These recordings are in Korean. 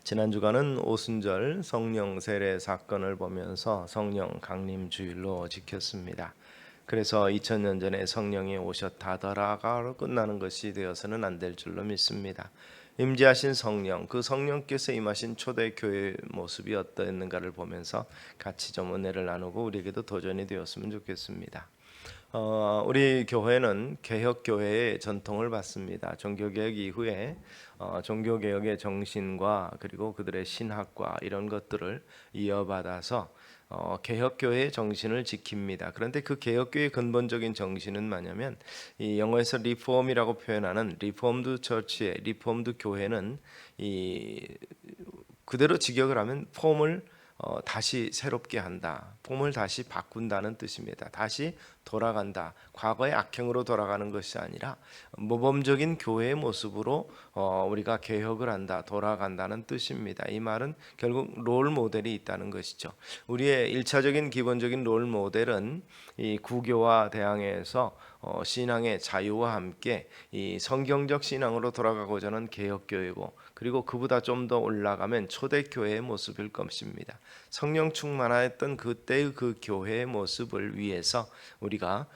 지난 주간은 오순절 성령 세례 사건을 보면서 성령 강림 주일로 지켰습니다. 그래서 2000년 전에 성령이 오셨다더라가로 끝나는 것이 되어서는 안 될 줄로 믿습니다. 임재하신 성령, 그 성령께서 임하신 초대교회의 모습이 어떠했는가를 보면서 같이 좀 은혜를 나누고 우리에게도 도전이 되었으면 좋겠습니다. 우리 교회는 개혁교회의 전통을 받습니다. 종교개혁 이후에 종교개혁의 정신과 그리고 그들의 신학과 이런 것들을 이어받아서 개혁교회의 정신을 지킵니다. 그런데 그 개혁교회의 근본적인 정신은 뭐냐면 이 영어에서 리폼이라고 표현하는 리폼드 처치의 리폼드 교회는 이 그대로 직역을 하면 폼을 다시 새롭게 한다. 폼을 다시 바꾼다는 뜻입니다. 다시 돌아간다. 과거의 악행으로 돌아가는 것이 아니라 모범적인 교회의 모습으로 우리가 개혁을 한다. 돌아간다는 뜻입니다. 이 말은 결국 롤 모델이 있다는 것이죠. 우리의 일차적인 기본적인 롤 모델은 이 구교와 대항해에서 신앙의 자유와 함께 이 성경적 신앙으로 돌아가고자 하는 개혁교회고, 그리고 그보다 좀 더 올라가면 초대교회의 모습일 것입니다. 성령 충만하였던 그때의 그 교회의 모습을 위해서 우리가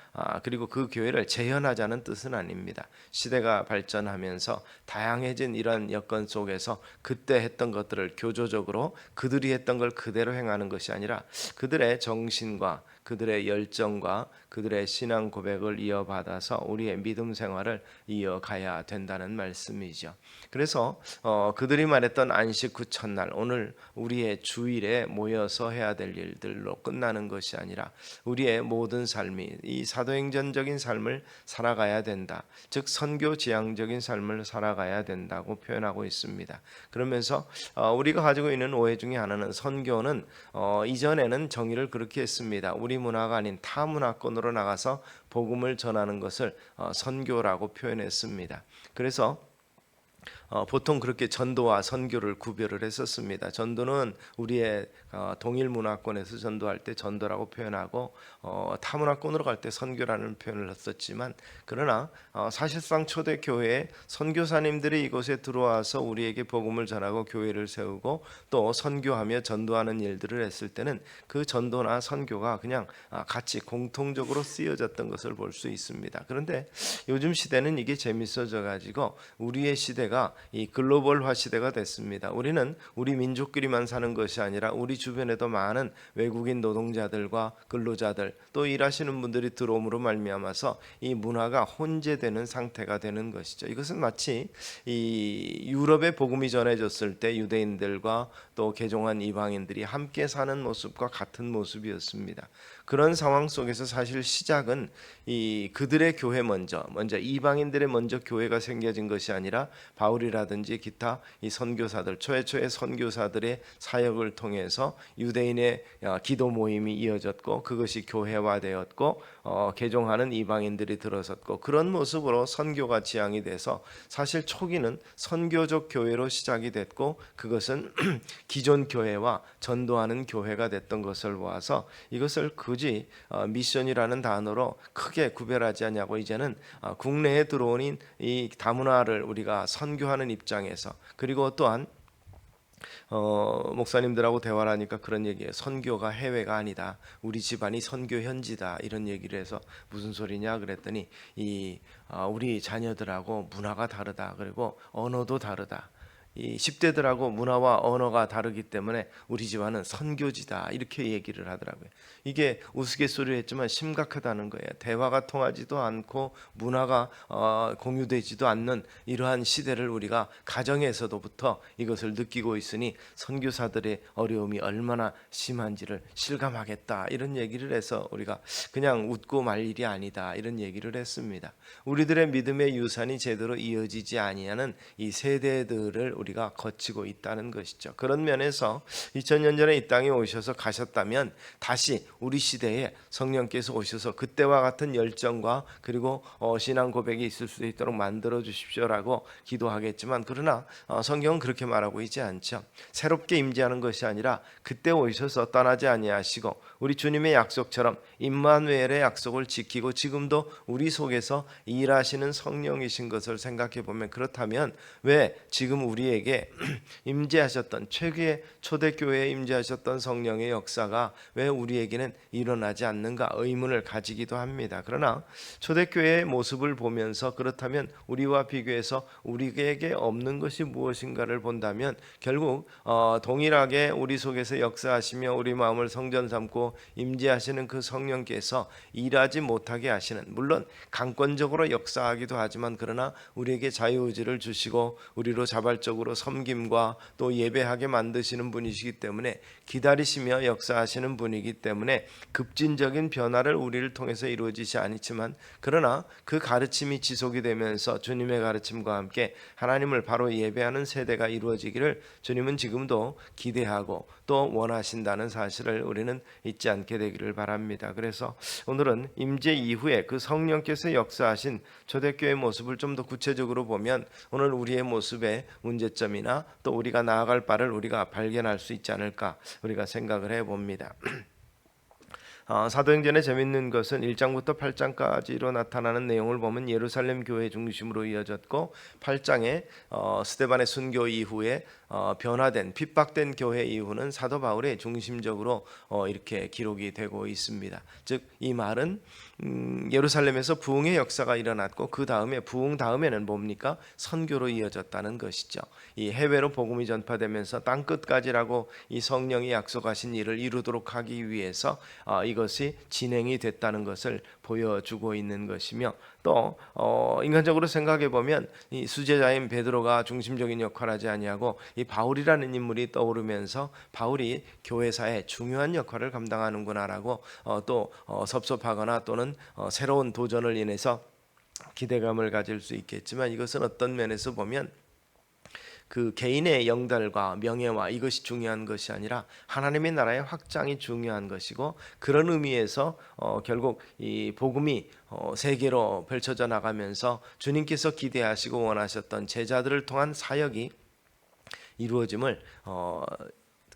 그리고 그 교회를 재현하자는 뜻은 아닙니다. 시대가 발전하면서 다양해진 이런 여건 속에서 그때 했던 것들을 교조적으로 그들이 했던 걸 그대로 행하는 것이 아니라 그들의 정신과 그들의 열정과 그들의 신앙 고백을 이어받아서 우리의 믿음 생활을 이어가야 된다는 말씀이죠. 그래서 그들이 말했던 안식 후 첫날, 오늘 우리의 주일에 모여서 해야 될 일들로 끝나는 것이 아니라 우리의 모든 삶이 이 사도행전적인 삶을 살아가야 된다. 즉 선교지향적인 삶을 살아가야 된다고 표현하고 있습니다. 그러면서 우리가 가지고 있는 오해 중에 하나는 선교는 이전에는 정의를 그렇게 했습니다. 우리 문화가 아닌 타 문화권으로 나가서 복음을 전하는 것을 선교라고 표현했습니다. 그래서 보통 그렇게 전도와 선교를 구별을 했었습니다. 전도는 우리의 동일 문화권에서 전도할 때 전도라고 표현하고 타 문화권으로 갈 때 선교라는 표현을 했었지만, 그러나 사실상 초대교회의 선교사님들이 이곳에 들어와서 우리에게 복음을 전하고 교회를 세우고 또 선교하며 전도하는 일들을 했을 때는 그 전도나 선교가 그냥 같이 공통적으로 쓰여졌던 것을 볼 수 있습니다. 그런데 요즘 시대는 이게 재밌어져 가지고 우리의 시대가 이 글로벌화 시대가 됐습니다. 우리는 우리 민족끼리만 사는 것이 아니라 우리 주변에도 많은 외국인 노동자들과 근로자들 또 일하시는 분들이 들어옴으로 말미암아서 이 문화가 혼재되는 상태가 되는 것이죠. 이것은 마치 이 유럽의 복음이 전해졌을 때 유대인들과 또 개종한 이방인들이 함께 사는 모습과 같은 모습이었습니다. 그런 상황 속에서 사실 시작은 이 그들의 교회 먼저 이방인들의 먼저 교회가 생겨진 것이 아니라 바울이라든지 기타 이 선교사들 초의 선교사들의 사역을 통해서 유대인의 기도 모임이 이어졌고 그것이 교회화되었고 개종하는 이방인들이 들어섰고 그런 모습으로 선교가 지향이 돼서 사실 초기는 선교적 교회로 시작이 됐고 그것은 기존 교회와 전도하는 교회가 됐던 것을 보아서 이것을 굳이 미션이라는 단어로 크게 구별하지 않냐고 이제는 국내에 들어온 이 다문화를 우리가 선교하는 입장에서, 그리고 또한 목사님들하고 대화를 하니까 그런 얘기예요. 선교가 해외가 아니다. 우리 집안이 선교 현지다. 이런 얘기를 해서 무슨 소리냐 그랬더니 우리 자녀들하고 문화가 다르다. 그리고 언어도 다르다. 이 10대들하고 문화와 언어가 다르기 때문에 우리 집안은 선교지다 이렇게 얘기를 하더라고요. 이게 우스갯소리를 했지만 심각하다는 거예요. 대화가 통하지도 않고 문화가 공유되지도 않는 이러한 시대를 우리가 가정에서부터 이것을 느끼고 있으니 선교사들의 어려움이 얼마나 심한지를 실감하겠다 이런 얘기를 해서 우리가 그냥 웃고 말 일이 아니다 이런 얘기를 했습니다. 우리들의 믿음의 유산이 제대로 이어지지 아니하는 이 세대들을 우리가 거치고 있다는 것이죠. 그런 면에서 2000년 전에 이 땅에 오셔서 가셨다면 다시 우리 시대에 성령께서 오셔서 그때와 같은 열정과 그리고 신앙 고백이 있을 수 있도록 만들어 주십시오라고 기도하겠지만, 그러나 성경은 그렇게 말하고 있지 않죠. 새롭게 임재하는 것이 아니라 그때 오셔서 떠나지 아니하시고 우리 주님의 약속처럼 임마누엘의 약속을 지키고 지금도 우리 속에서 일하시는 성령이신 것을 생각해 보면, 그렇다면 왜 지금 우리의 우리에게 임재하셨던 최고의 초대교회에 임재하셨던 성령의 역사가 왜 우리에게는 일어나지 않는가 의문을 가지기도 합니다. 그러나 초대교회의 모습을 보면서 그렇다면 우리와 비교해서 우리에게 없는 것이 무엇인가를 본다면 결국 동일하게 우리 속에서 역사하시며 우리 마음을 성전 삼고 임재하시는 그 성령께서 일하지 못하게 하시는, 물론 강권적으로 역사하기도 하지만 그러나 우리에게 자유의지를 주시고 우리로 자발적으로 섬김과 또 예배하게 만드시는 분이시기 때문에 기다리시며 역사하시는 분이기 때문에 급진적인 변화를 우리를 통해서 이루어지지 않지만 그러나 그 가르침이 지속이 되면서 주님의 가르침과 함께 하나님을 바로 예배하는 세대가 이루어지기를 주님은 지금도 기대하고 또 원하신다는 사실을 우리는 잊지 않게 되기를 바랍니다. 그래서 오늘은 임재 이후에 그 성령께서 역사하신 초대교회의 모습을 좀 더 구체적으로 보면 오늘 우리의 모습의 문제점이나 또 우리가 나아갈 바를 우리가 발견할 수 있지 않을까 우리가 생각을 해봅니다. 사도행전의 재미있는 것은 1장부터 8장까지로 나타나는 내용을 보면 예루살렘 교회 중심으로 이어졌고 8장에 스데반의 순교 이후에 변화된 핍박된 교회 이후는 사도 바울의 중심적으로 이렇게 기록이 되고 있습니다. 즉 이 말은 예루살렘에서 부흥의 역사가 일어났고 그 다음에 부흥 다음에는 뭡니까? 선교로 이어졌다는 것이죠. 이 해외로 복음이 전파되면서 땅 끝까지라고 이 성령이 약속하신 일을 이루도록 하기 위해서 이것이 진행이 됐다는 것을 보여주고 있는 것이며 또 인간적으로 생각해 보면 이 수제자인 베드로가 중심적인 역할을 하지 아니하고 이 바울이라는 인물이 떠오르면서 바울이 교회사에 중요한 역할을 감당하는구나라고 또 섭섭하거나 또는 새로운 도전을 인해서 기대감을 가질 수 있겠지만 이것은 어떤 면에서 보면 그 개인의 영달과 명예와 이것이 중요한 것이 아니라 하나님의 나라의 확장이 중요한 것이고 그런 의미에서 결국 이 복음이 세계로 펼쳐져 나가면서 주님께서 기대하시고 원하셨던 제자들을 통한 사역이 이루어짐을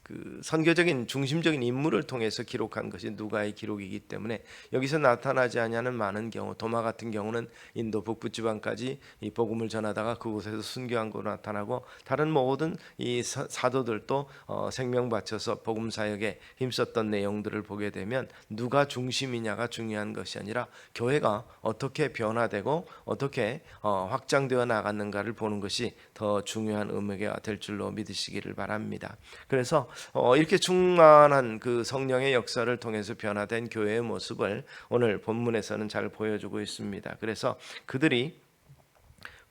그 선교적인 중심적인 인물을 통해서 기록한 것이 누가의 기록이기 때문에 여기서 나타나지 아니하는 많은 경우, 도마 같은 경우는 인도 북부 지방까지 이 복음을 전하다가 그곳에서 순교한 것으로 나타나고 다른 모든 이 사도들도 생명 바쳐서 복음 사역에 힘썼던 내용들을 보게 되면 누가 중심이냐가 중요한 것이 아니라 교회가 어떻게 변화되고 어떻게 확장되어 나갔는가를 보는 것이 더 중요한 의미가 될 줄로 믿으시기를 바랍니다. 그래서 이렇게 충만한 그 성령의 역사를 통해서 변화된 교회의 모습을 오늘 본문에서는 잘 보여주고 있습니다. 그래서 그들이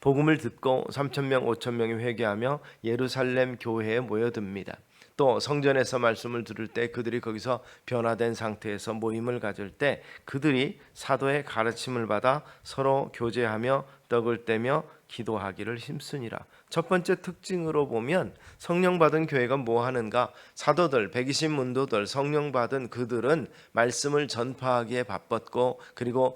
복음을 듣고 3,000명, 5,000명이 회개하며 예루살렘 교회에 모여듭니다. 또 성전에서 말씀을 들을 때 그들이 거기서 변화된 상태에서 모임을 가질 때 그들이 사도의 가르침을 받아 서로 교제하며 떡을 떼며 기도하기를 힘쓰니라. 첫 번째 특징으로 보면 성령 받은 교회가 뭐 하는가? 사도들, 120 문도들, 성령 받은 그들은 말씀을 전파하기에 바빴고 그리고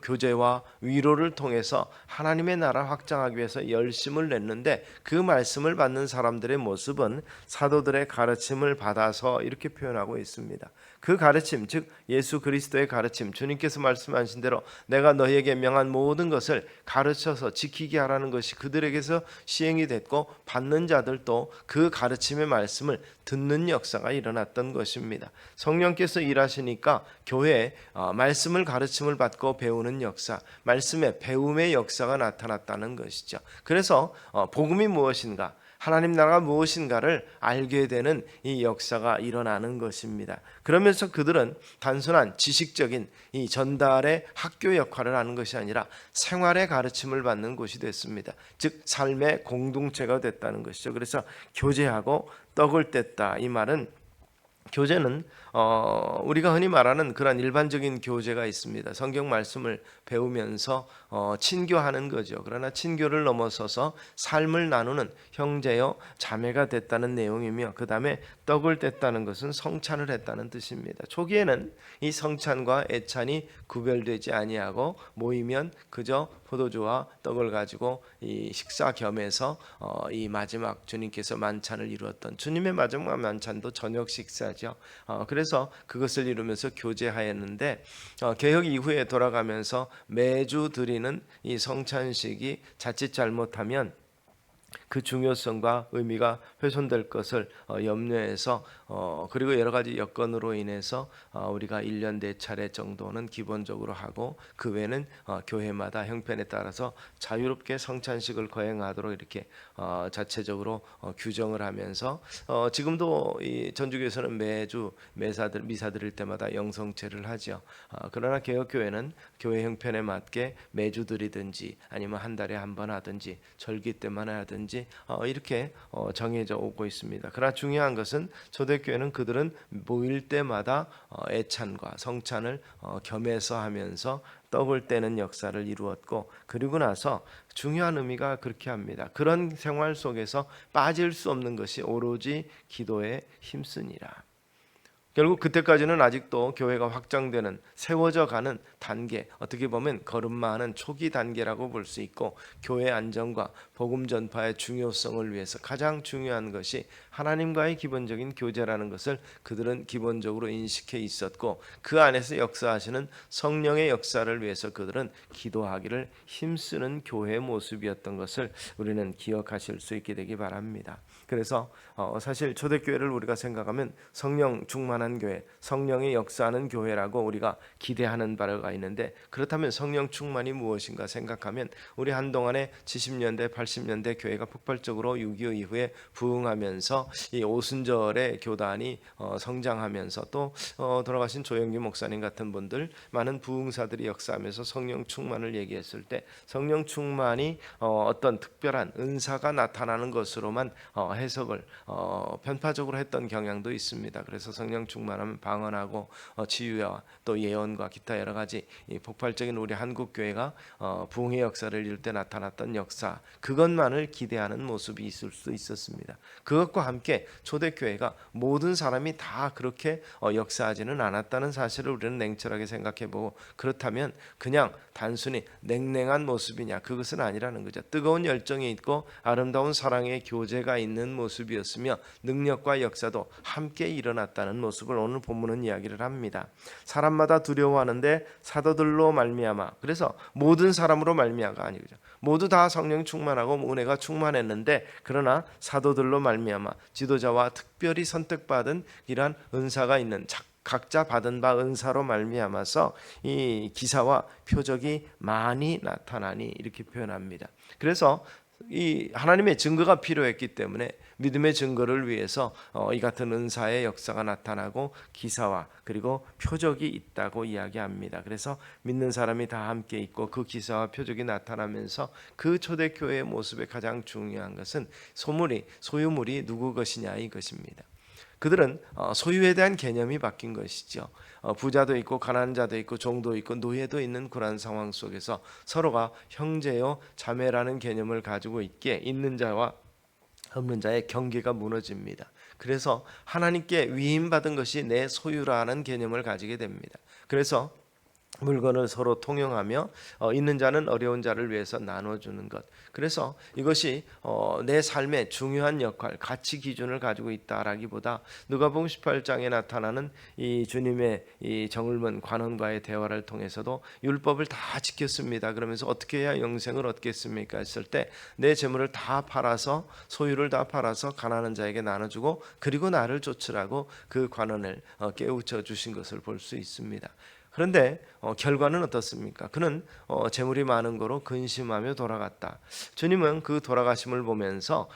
교제와 위로를 통해서 하나님의 나라 확장하기 위해서 열심을 냈는데 그 말씀을 받는 사람들의 모습은 사도들의 가르침을 받아서 이렇게 표현하고 있습니다. 그 가르침, 즉 예수 그리스도의 가르침, 주님께서 말씀하신 대로 내가 너희에게 명한 모든 것을 가르쳐서 지키게 하라는 것이 그들에게서 시행이 됐고 받는 자들도 그 가르침의 말씀을 듣는 역사가 일어났던 것입니다. 성령께서 일하시니까 교회에 말씀을 가르침을 받고 배우는 역사, 말씀의 배움의 역사가 나타났다는 것이죠. 그래서 복음이 무엇인가? 하나님 나라가 무엇인가를 알게 되는 이 역사가 일어나는 것입니다. 그러면서 그들은 단순한 지식적인 이 전달의 학교 역할을 하는 것이 아니라 생활의 가르침을 받는 곳이 됐습니다. 즉 삶의 공동체가 됐다는 것이죠. 그래서 교제하고 떡을 뗐다. 이 말은 교제는 우리가 흔히 말하는 그런 일반적인 교제가 있습니다. 성경 말씀을 배우면서 친교하는 거죠. 그러나 친교를 넘어서서 삶을 나누는 형제요 자매가 됐다는 내용이며 그 다음에 떡을 뗐다는 것은 성찬을 했다는 뜻입니다. 초기에는 이 성찬과 애찬이 구별되지 아니하고 모이면 그저 포도주와 떡을 가지고 이 식사 겸해서 이 마지막 주님께서 만찬을 이루었던 주님의 마지막 만찬도 저녁 식사죠. 그래서 그것을 이루면서 교제하였는데 개혁 이후에 돌아가면서 매주 드리는 이 성찬식이 자칫 잘못하면 그 중요성과 의미가 훼손될 것을 염려해서 그리고 여러 가지 여건으로 인해서 우리가 1년 4차례 정도는 기본적으로 하고 그 외에는 교회마다 형편에 따라서 자유롭게 성찬식을 거행하도록 이렇게 자체적으로 규정을 하면서 지금도 이 전주교에서는 매주 미사 드릴 때마다 영성제를 하죠. 그러나 개혁교회는 교회 형편에 맞게 매주 드리든지 아니면 한 달에 한 번 하든지 절기 때만 하든지 이렇게 정해져 오고 있습니다. 그러나 중요한 것은 초대교회는 그들은 모일 때마다 애찬과 성찬을 겸해서 하면서 떡을 떼는 역사를 이루었고, 그리고 나서 중요한 의미가 그렇게 합니다. 그런 생활 속에서 빠질 수 없는 것이 오로지 기도에 힘쓰니라. 결국 그때까지는 아직도 교회가 확장되는, 세워져 가는 단계, 어떻게 보면 걸음마하는 초기 단계라고 볼 수 있고, 교회 안정과 복음 전파의 중요성을 위해서 가장 중요한 것이 하나님과의 기본적인 교제라는 것을 그들은 기본적으로 인식해 있었고, 그 안에서 역사하시는 성령의 역사를 위해서 그들은 기도하기를 힘쓰는 교회의 모습이었던 것을 우리는 기억하실 수 있게 되기 바랍니다. 그래서 사실 초대교회를 우리가 생각하면 성령 충만한 교회, 성령의 역사하는 교회라고 우리가 기대하는 바가 있는데, 그렇다면 성령 충만이 무엇인가 생각하면 우리 한동안에 70년대 80년대 교회가 폭발적으로 6.25 이후에 부흥하면서 이 오순절의 교단이 성장하면서 또 돌아가신 조영기 목사님 같은 분들, 많은 부흥사들이 역사하면서 성령 충만을 얘기했을 때 성령 충만이 어떤 특별한 은사가 나타나는 것으로만 해석을 편파적으로 했던 경향도 있습니다. 그래서 성령 충만하면 방언하고 치유와 또 예언과 기타 여러 가지 폭발적인 우리 한국 교회가 부흥의 역사를 이룰 때 나타났던 역사, 그것만을 기대하는 모습이 있을 수 있었습니다. 그것과 함께 초대교회가 모든 사람이 다 그렇게 역사하지는 않았다는 사실을 우리는 냉철하게 생각해보고, 그렇다면 그냥 단순히 냉랭한 모습이냐, 그것은 아니라는 거죠. 뜨거운 열정이 있고 아름다운 사랑의 교제가 있는 모습이었으며 능력과 역사도 함께 일어났다는 모습을 오늘 본문은 이야기를 합니다. 사람마다 두려워하는데 사도들로 말미암아, 그래서 모든 사람으로 말미암아가 아니죠. 모두 다 성령 충만하고 은혜가 충만했는데, 그러나 사도들로 말미암아 지도자와 특별히 선택받은 이러한 은사가 있는 각자 받은 바 은사로 말미암아서 이 기사와 표적이 많이 나타나니, 이렇게 표현합니다. 그래서 이 하나님의 증거가 필요했기 때문에 믿음의 증거를 위해서 이 같은 은사의 역사가 나타나고 기사와 그리고 표적이 있다고 이야기합니다. 그래서 믿는 사람이 다 함께 있고 그 기사와 표적이 나타나면서 그 초대교회의 모습의 가장 중요한 것은 소유물이 누구 것이냐, 이것입니다. 그들은 소유에 대한 개념이 바뀐 것이죠. 부자도 있고 가난한 자도 있고 종도 있고 노예도 있는 그런 상황 속에서 서로가 형제요 자매라는 개념을 가지고 있는 자와 없는 자의 경계가 무너집니다. 그래서 하나님께 위임받은 것이 내 소유라는 개념을 가지게 됩니다. 그래서 물건을 서로 통용하며 있는 자는 어려운 자를 위해서 나눠주는 것, 그래서 이것이 내 삶의 중요한 역할, 가치 기준을 가지고 있다라기보다 누가복음 18장에 나타나는 이 주님의 이 정을문 관원과의 대화를 통해서도 율법을 다 지켰습니다. 그러면서 어떻게 해야 영생을 얻겠습니까 했을 때 내 재물을 다 팔아서, 소유를 다 팔아서 가난한 자에게 나눠주고 그리고 나를 쫓으라고 그 관원을 깨우쳐 주신 것을 볼 수 있습니다. 그런데 결과는 어떻습니까? 그는 재물이 많은 거로 근심하며 돌아갔다. 주님은 그 돌아가심을 보면서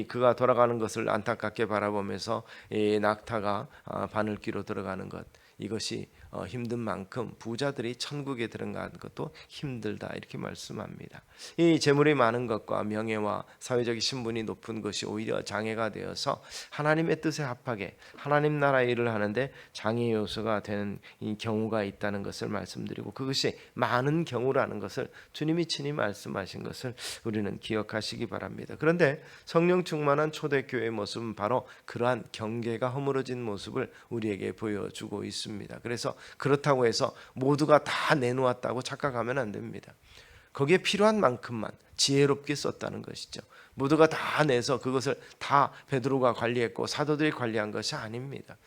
그가 돌아가는 것을 안타깝게 바라보면서 이 낙타가 바늘귀로 들어가는 것, 이것이 힘든 만큼 부자들이 천국에 들어가는 것도 힘들다, 이렇게 말씀합니다. 이 재물이 많은 것과 명예와 사회적 신분이 높은 것이 오히려 장애가 되어서 하나님의 뜻에 합하게 하나님 나라의 일을 하는데 장애 요소가 되는 이 경우가 있다는 것을 말씀드리고, 그것이 많은 경우라는 것을 주님이 친히 말씀하신 것을 우리는 기억하시기 바랍니다. 그런데 성령 충만한 초대교회의 모습은 바로 그러한 경계가 허물어진 모습을 우리에게 보여주고 있습니다. 그래서 그렇다고 해서 모두가 다 내놓았다고 착각하면 안 됩니다. 거기에 필요한 만큼만 지혜롭게 썼다는 것이죠. 모두가 다 내서 그것을 다 베드로가 관리했고 사도들이 관리한 것이 아닙니다.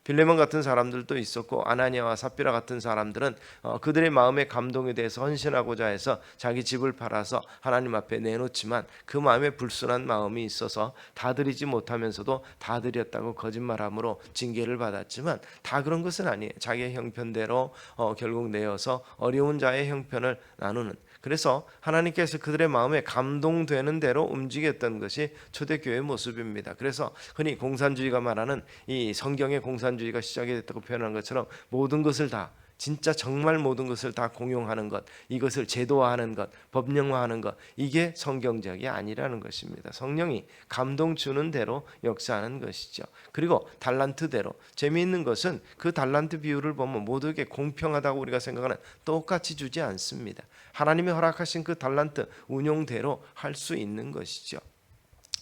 빌레몬 같은 사람들도 있었고 아나니아와 삽비라 같은 사람들은 그들의 마음의 감동에 대해서 헌신하고자 해서 자기 집을 팔아서 하나님 앞에 내놓지만 그 마음에 불순한 마음이 있어서 다 드리지 못하면서도 다 드렸다고 거짓말함으로 징계를 받았지만 다 그런 것은 아니에요. 자기의 형편대로 결국 내어서 어려운 자의 형편을 나누는, 그래서 하나님께서 그들의 마음에 감동되는 대로 움직였던 것이 초대교회의 모습입니다. 그래서 흔히 공산주의가 말하는 이 성경의 공산주의가 시작이 됐다고 표현한 것처럼 모든 것을 다, 진짜 정말 모든 것을 다 공용하는 것, 이것을 제도화하는 것, 법령화하는 것, 이게 성경적이 아니라는 것입니다. 성령이 감동 주는 대로 역사하는 것이죠. 그리고 달란트대로, 재미있는 것은 그 달란트 비율을 보면 모두에게 공평하다고 우리가 생각하는 똑같이 주지 않습니다. 하나님이 허락하신 그 달란트 운용대로 할 수 있는 것이죠.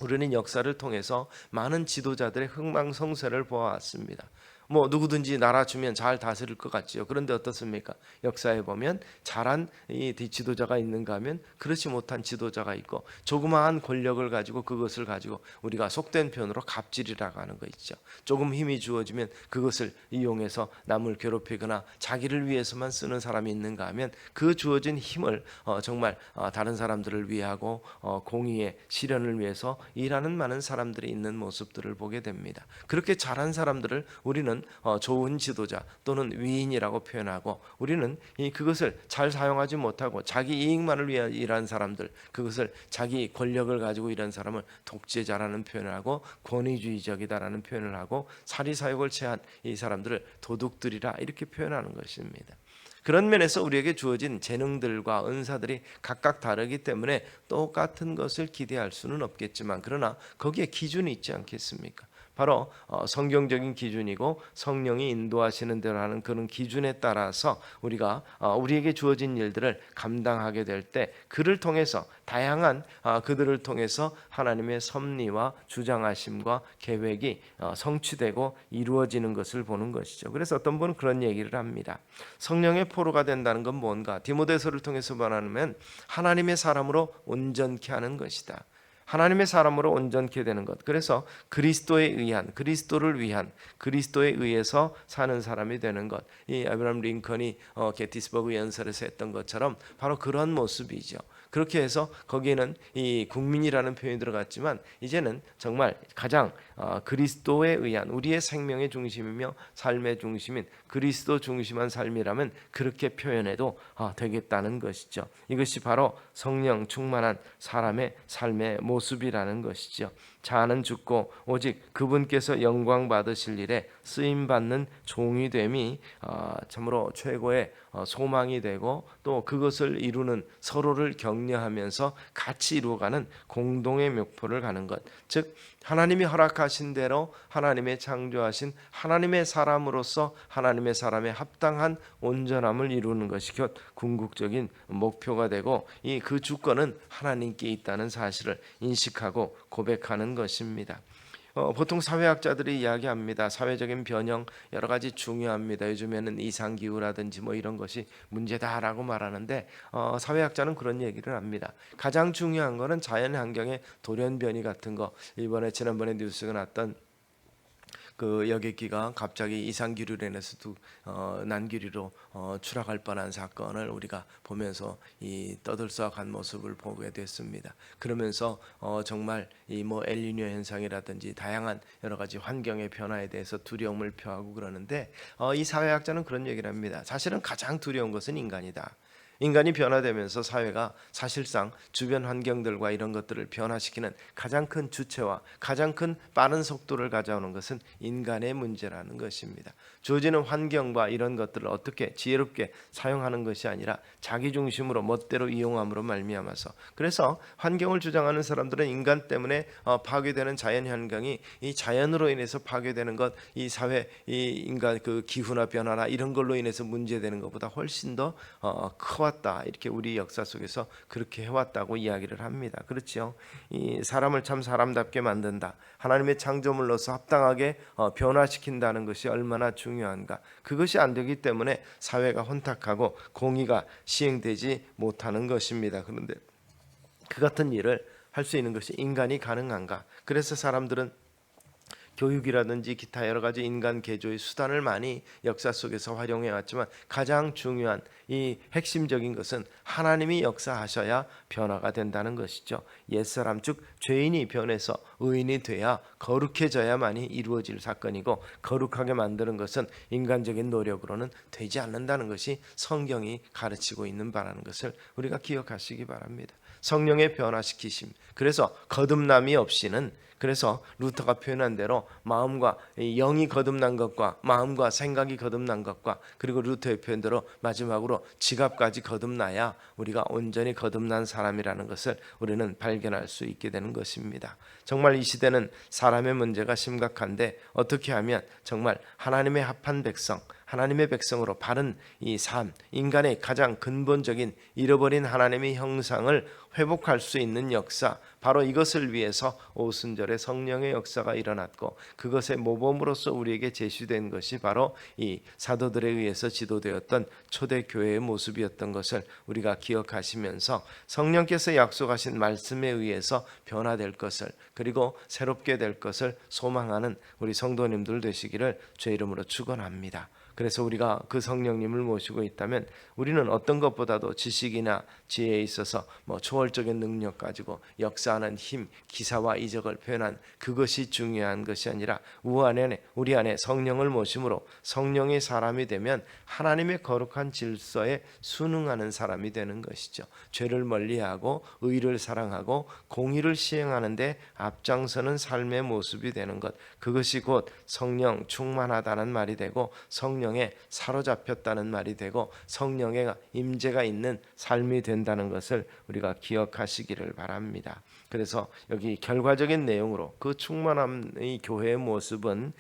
우리는 역사를 통해서 많은 지도자들의 흥망성쇠를 보아왔습니다. 뭐 누구든지 나라 주면 잘 다스릴 것 같지요. 그런데 어떻습니까? 역사에 보면 잘한 이 지도자가 있는가 하면 그렇지 못한 지도자가 있고, 조그마한 권력을 가지고 그것을 가지고 우리가 속된 표현으로 갑질이라고 하는 거 있죠. 조금 힘이 주어지면 그것을 이용해서 남을 괴롭히거나 자기를 위해서만 쓰는 사람이 있는가 하면 그 주어진 힘을 정말 다른 사람들을 위하고 공의의 실현을 위해서 일하는 많은 사람들이 있는 모습들을 보게 됩니다. 그렇게 잘한 사람들을 우리는 좋은 지도자 또는 위인이라고 표현하고, 우리는 그것을 잘 사용하지 못하고 자기 이익만을 위해 일하는 사람들, 그것을 자기 권력을 가지고 일하는 사람을 독재자라는 표현을 하고 권위주의적이다라는 표현을 하고 사리사욕을 취한 이 사람들을 도둑들이라 이렇게 표현하는 것입니다. 그런 면에서 우리에게 주어진 재능들과 은사들이 각각 다르기 때문에 똑같은 것을 기대할 수는 없겠지만, 그러나 거기에 기준이 있지 않겠습니까? 바로 성경적인 기준이고 성령이 인도하시는 대로 하는 그런 기준에 따라서 우리가 우리에게 주어진 일들을 감당하게 될 때 그를 통해서 다양한 그들을 통해서 하나님의 섭리와 주장하심과 계획이 성취되고 이루어지는 것을 보는 것이죠. 그래서 어떤 분은 그런 얘기를 합니다. 성령의 포로가 된다는 건 뭔가? 디모데서를 통해서 말하면 하나님의 사람으로 온전케 하는 것이다. 하나님의 사람으로 온전케 되는 것. 그래서 그리스도에 의한, 그리스도를 위한, 그리스도에 의해서 사는 사람이 되는 것. 이 아브라함 링컨이 게티스버그 연설에서 했던 것처럼 바로 그런 모습이죠. 그렇게 해서 거기에는 이 국민이라는 표현이 들어갔지만 이제는 정말 가장 그리스도에 의한, 우리의 생명의 중심이며 삶의 중심인 그리스도 중심한 삶이라면 그렇게 표현해도 되겠다는 것이죠. 이것이 바로 성령 충만한 사람의 삶의 모습이라는 것이죠. 자아는 죽고 오직 그분께서 영광 받으실 일에 쓰임 받는 종이 됨이 참으로 최고의 소망이 되고, 또 그것을 이루는, 서로를 격려하면서 같이 이루어가는 공동의 목표를 가는 것, 즉 하나님이 허락하신 대로 하나님의 창조하신 하나님의 사람으로서 하나님의 사람에 합당한 온전함을 이루는 것이 곧 궁극적인 목표가 되고, 이 그 주권은 하나님께 있다는 사실을 인식하고 고백하는 것입니다. 보통 사회학자들이 이야기합니다. 사회적인 변형 여러 가지 중요합니다. 요즘에는 이상기후라든지 뭐 이런 것이 문제다라고 말하는데 사회학자는 그런 얘기를 합니다. 가장 중요한 거는 자연환경의 돌연변이 같은 거, 지난번에 뉴스가 났던 그 여객기가 갑자기 이상기후로 인해서 난기류로 추락할 뻔한 사건을 우리가 보면서 이 떠들썩한 모습을 보게 됐습니다. 그러면서 정말 이 뭐 엘니뇨 현상이라든지 다양한 여러 가지 환경의 변화에 대해서 두려움을 표하고 그러는데 이 사회학자는 그런 얘기를 합니다. 사실은 가장 두려운 것은 인간이다. 인간이 변화되면서 사회가 사실상 주변 환경들과 이런 것들을 변화시키는 가장 큰 주체와 가장 큰 빠른 속도를 가져오는 것은 인간의 문제라는 것입니다. 주어지는 환경과 이런 것들을 어떻게 지혜롭게 사용하는 것이 아니라 자기 중심으로 멋대로 이용함으로 말미암아서, 그래서 환경을 주장하는 사람들은 인간 때문에 파괴되는 자연 환경이 이 자연으로 인해서 파괴되는 것, 이 사회, 이 인간 그 기후나 변화나 이런 걸로 인해서 문제되는 것보다 훨씬 더 커왔다, 이렇게 우리 역사 속에서 그렇게 해왔다고 이야기를 합니다. 그렇죠? 이 사람을 참 사람답게 만든다, 하나님의 창조물로서 합당하게 변화시킨다는 것이 얼마나 중요한가. 그것이 안 되기 때문에 사회가 혼탁하고 공의가 시행되지 못하는 것입니다. 그런데 그 같은 일을 할 수 있는 것이 인간이 가능한가? 그래서 사람들은 교육이라든지 기타 여러 가지 인간 개조의 수단을 많이 역사 속에서 활용해 왔지만 가장 중요한 이 핵심적인 것은 하나님이 역사하셔야 변화가 된다는 것이죠. 옛사람 즉 죄인이 변해서 의인이 돼야 거룩해져야만이 이루어질 사건이고, 거룩하게 만드는 것은 인간적인 노력으로는 되지 않는다는 것이 성경이 가르치고 있는 바라는 것을 우리가 기억하시기 바랍니다. 성령의 변화시키심, 그래서 거듭남이 없이는, 그래서 루터가 표현한 대로 마음과 영이 거듭난 것과 마음과 생각이 거듭난 것과, 그리고 루터의 표현대로 마지막으로 지갑까지 거듭나야 우리가 온전히 거듭난 사람이라는 것을 우리는 발견할 수 있게 되는 것입니다. 정말 이 시대는 사람의 문제가 심각한데 어떻게 하면 정말 하나님의 합한 백성, 하나님의 백성으로 바른 이 삶, 인간의 가장 근본적인 잃어버린 하나님의 형상을 회복할 수 있는 역사, 바로 이것을 위해서 오순절에 성령의 역사가 일어났고, 그것의 모범으로서 우리에게 제시된 것이 바로 이 사도들에 의해서 지도되었던 초대교회의 모습이었던 것을 우리가 기억하시면서, 성령께서 약속하신 말씀에 의해서 변화될 것을, 그리고 새롭게 될 것을 소망하는 우리 성도님들 되시기를 주의 이름으로 축원합니다. 그래서 우리가 그 성령님을 모시고 있다면 우리는 어떤 것보다도 지식이나 지혜에 있어서 초월적인 능력 가지고 역사하는 힘, 기사와 이적을 표현한 그것이 중요한 것이 아니라 우리 안에 성령을 모심으로 성령의 사람이 되면 하나님의 거룩한 질서에 순응하는 사람이 되는 것이죠. 죄를 멀리하고 의를 사랑하고 공의를 시행하는 데 앞장서는 삶의 모습이 되는 것, 그것이 곧 성령 충만하다는 말이 되고 성령에 사로잡혔다는 말이 되고 성령의 임재가 있는 삶이 된다는 것을 우리가 기억하시기를 바랍니다. 그래서 여기 결과적인 내용으로 그 충만함의 교회의 모습은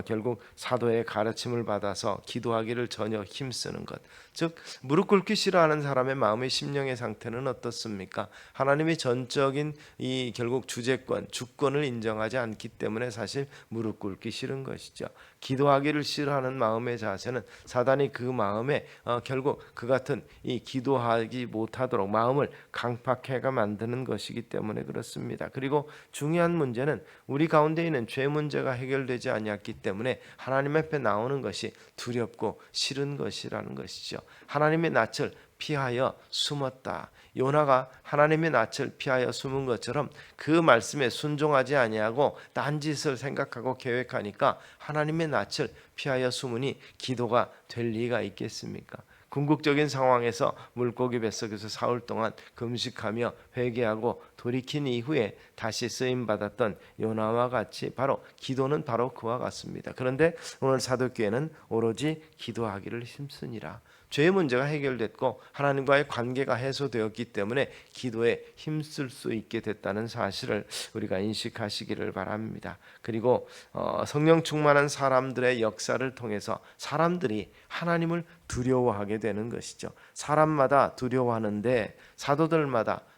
결국 사도의 가르침을 받아서 기도하기를 전혀 힘쓰는 것, 즉 무릎 꿇기 싫어하는 사람의 마음의 심령의 상태는 어떻습니까? 하나님의 전적인 이 결국 주재권, 주권을 인정하지 않기 때문에 사실 무릎 꿇기 싫은 것이죠. 기도하기를 싫어하는 마음의 자세는 사단이 그 마음에 결국 그 같은 이 기도하기 못하도록 마음을 강팍해가 만드는 것이기 때문에 그렇습니다. 그리고 중요한 문제는 우리 가운데 있는 죄 문제가 해결되지 않았기 때문에 하나님 앞에 나오는 것이 두렵고 싫은 것이라는 것이죠. 하나님의 낯을 피하여 숨었다. 요나가 하나님의 낯을 피하여 숨은 것처럼 그 말씀에 순종하지 아니하고 딴짓을 생각하고 계획하니까 하나님의 낯을 피하여 숨으니 기도가 될 리가 있겠습니까? 궁극적인 상황에서 물고기 뱃속에서 사흘 동안 금식하며 회개하고 돌이킨 이후에 다시 쓰임받았던 요나와 같이 바로 기도는 바로 그와 같습니다. 그런데 오늘 사도교회는 오로지 기도하기를 힘쓰니라. 죄의 문제가 해결됐고 하나님과의 관계가 해소되었기 때문에 기도에 힘쓸 수 있게 됐다는 사실을 우리가 인식하시기를 바랍니다. 그리고 성령 충만한 사람들의 역사를 통해서 사람들이 하나님을 두려워하게 되는 것이죠. 사람마다 두려워하는데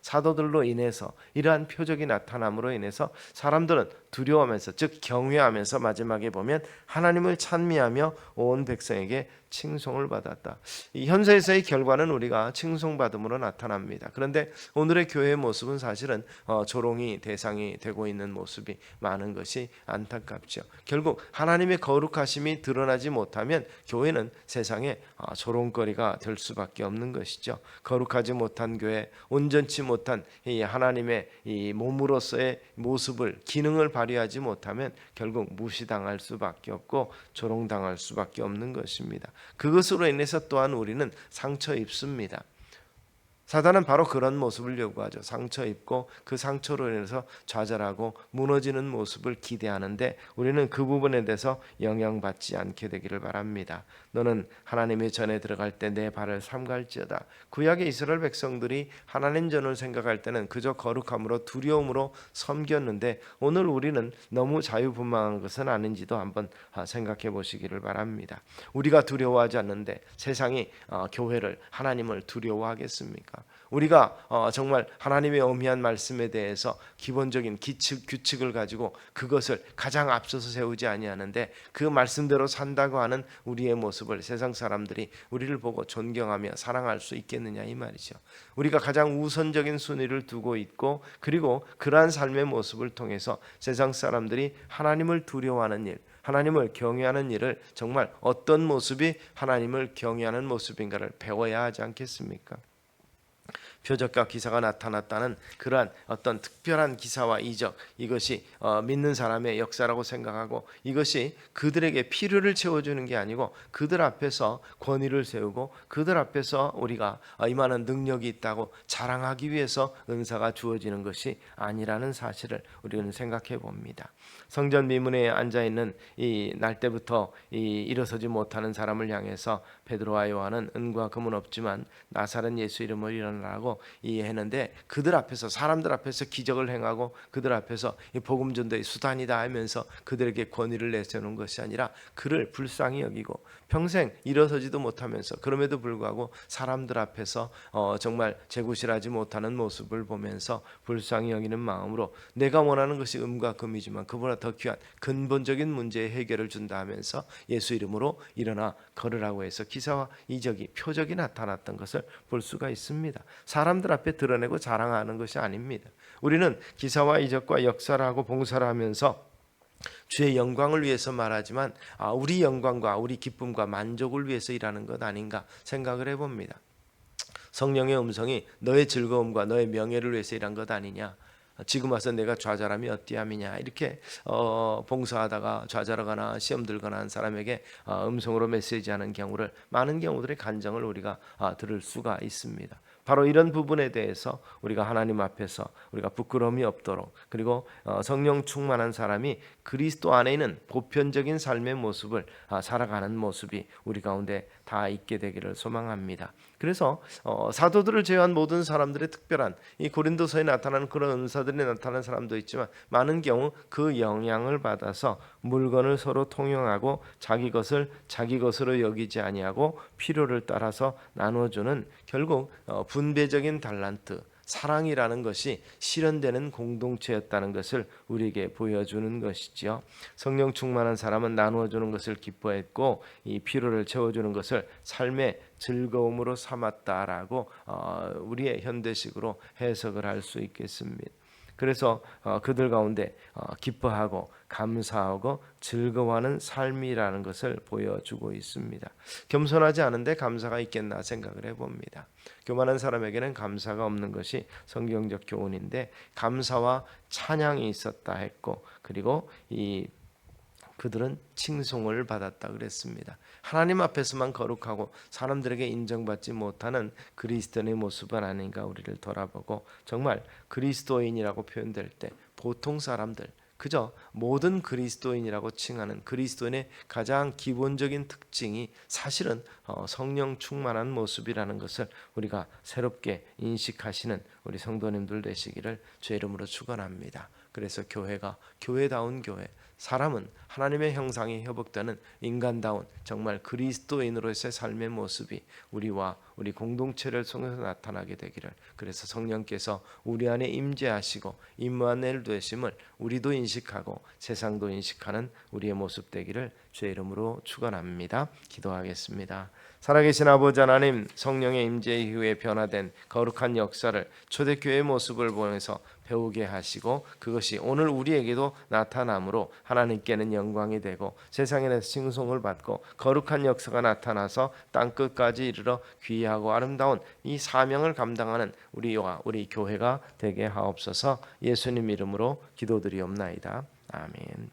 사도들로 인해서 이러한 표적이 나타남으로 인해서 사람들은 두려워하면서, 즉 경외하면서 마지막에 보면 하나님을 찬미하며 온 백성에게 칭송을 받았다. 이 현세에서의 결과는 우리가 칭송받음으로 나타납니다. 그런데 오늘의 교회의 모습은 사실은 조롱이 대상이 되고 있는 모습이 많은 것이 안타깝죠. 결국 하나님의 거룩하심이 드러나지 못하면 교회는 세상에 조롱거리가 될 수밖에 없는 것이죠. 거룩하지 못한 교회, 온전치 못한 이 하나님의 이 몸으로서의 모습을, 기능을 발휘하지 못하면 결국 무시당할 수밖에 없고 조롱당할 수밖에 없는 것입니다. 그것으로 인해서 또한 우리는 상처 입습니다. 사단은 바로 그런 모습을 요구하죠. 상처 입고 그 상처로 인해서 좌절하고 무너지는 모습을 기대하는데 우리는 그 부분에 대해서 영향받지 않게 되기를 바랍니다. 너는 하나님의 전에 들어갈 때 내 발을 삼갈지어다. 구약의 이스라엘 백성들이 하나님 전을 생각할 때는 그저 거룩함으로 두려움으로 섬겼는데 오늘 우리는 너무 자유분방한 것은 아닌지도 한번 생각해 보시기를 바랍니다. 우리가 두려워하지 않는데 세상이 교회를, 하나님을 두려워하겠습니까? 있습니까? 우리가 정말 하나님의 엄미한 말씀에 대해서 기본적인 규칙을 가지고 그것을 가장 앞서서 세우지 아니하는데 그 말씀대로 산다고 하는 우리의 모습을 세상 사람들이 우리를 보고 존경하며 사랑할 수 있겠느냐 이 말이죠. 우리가 가장 우선적인 순위를 두고 있고 그리고 그러한 삶의 모습을 통해서 세상 사람들이 하나님을 두려워하는 일, 하나님을 경외하는 일을 정말 어떤 모습이 하나님을 경외하는 모습인가를 배워야 하지 않겠습니까? 표적과 기사가 나타났다는 그러한 어떤 특별한 기사와 이적, 이것이 믿는 사람의 역사라고 생각하고 이것이 그들에게 필요를 채워주는 게 아니고 그들 앞에서 권위를 세우고 그들 앞에서 우리가 이만한 능력이 있다고 자랑하기 위해서 은사가 주어지는 것이 아니라는 사실을 우리는 생각해 봅니다. 성전 미문에 앉아 있는 이 날 때부터 일어서지 못하는 사람을 향해서 베드로와 요한은 은과 금은 없지만 나사렛 예수 이름으로 일어나라고 했는데 그들 앞에서 사람들 앞에서 기적을 행하고 그들 앞에서 이 복음 전도의 수단이다 하면서 그들에게 권위를 내세우는 것이 아니라 그를 불쌍히 여기고 평생 일어서지도 못하면서 그럼에도 불구하고 사람들 앞에서 정말 제구실하지 못하는 모습을 보면서 불쌍히 여기는 마음으로 내가 원하는 것이 음과 금이지만 그보다 더 귀한 근본적인 문제의 해결을 준다 하면서 예수 이름으로 일어나 걸으라고 해서 기사와 이적이 표적이 나타났던 것을 볼 수가 있습니다. 사람들 앞에 드러내고 자랑하는 것이 아닙니다. 우리는 기사와 이적과 역사를 하고 봉사를 하면서 주의 영광을 위해서 말하지만 우리 영광과 우리 기쁨과 만족을 위해서 일하는 것 아닌가 생각을 해봅니다. 성령의 음성이 너의 즐거움과 너의 명예를 위해서 일한 것 아니냐, 지금 와서 내가 좌절함이 어찌함이냐 이렇게 봉사하다가 좌절하거나 시험 들거나 한 사람에게 음성으로 메시지하는 경우를 많은 경우들의 간증을 우리가 들을 수가 있습니다. 바로 이런 부분에 대해서 우리가 하나님 앞에서 우리가 부끄러움이 없도록 그리고 성령 충만한 사람이 그리스도 안에 있는 보편적인 삶의 모습을 살아가는 모습이 우리 가운데 다 있게 되기를 소망합니다. 그래서 사도들을 제외한 모든 사람들의 특별한 이 고린도서에 나타나는 그런 은사들이 나타나는 사람도 있지만 많은 경우 그 영향을 받아서 물건을 서로 통용하고 자기 것을 자기 것으로 여기지 아니하고 필요를 따라서 나눠주는 결국 분배적인 달란트, 사랑이라는 것이 실현되는 공동체였다는 것을 우리에게 보여주는 것이지요. 성령 충만한 사람은 나누어주는 것을 기뻐했고 이 필요를 채워주는 것을 삶의 즐거움으로 삼았다라고 우리의 현대식으로 해석을 할 수 있겠습니다. 그래서 그들 가운데 기뻐하고 감사하고 즐거워하는 삶이라는 것을 보여주고 있습니다. 겸손하지 않은데 감사가 있겠나 생각을 해봅니다. 교만한 사람에게는 감사가 없는 것이 성경적 교훈인데 감사와 찬양이 있었다 했고 그리고 그들은 칭송을 받았다 그랬습니다. 하나님 앞에서만 거룩하고 사람들에게 인정받지 못하는 그리스도인의 모습은 아닌가 우리를 돌아보고 정말 그리스도인이라고 표현될 때 보통 사람들 그저 모든 그리스도인이라고 칭하는 그리스도인의 가장 기본적인 특징이 사실은 성령 충만한 모습이라는 것을 우리가 새롭게 인식하시는 우리 성도님들 되시기를 주의 이름으로 축원합니다. 그래서 교회가 교회다운 교회, 사람은 하나님의 형상이 회복되는 인간다운 정말 그리스도인으로서의 삶의 모습이 우리와 우리 공동체를 통해서 나타나게 되기를, 그래서 성령께서 우리 안에 임재하시고 임마누엘 되심을 우리도 인식하고 세상도 인식하는 우리의 모습 되기를 주의 이름으로 축원합니다. 기도하겠습니다. 살아계신 아버지 하나님, 성령의 임재 이후에 변화된 거룩한 역사를 초대교회의 모습을 보면서 배우게 하시고 그것이 오늘 우리에게도 나타남으로 하나님께는 영광이 되고 세상에서 칭송을 받고 거룩한 역사가 나타나서 땅끝까지 이르러 귀하고 아름다운 이 사명을 감당하는 우리와 우리 교회가 되게 하옵소서. 예수님 이름으로 기도드리옵나이다. 아멘.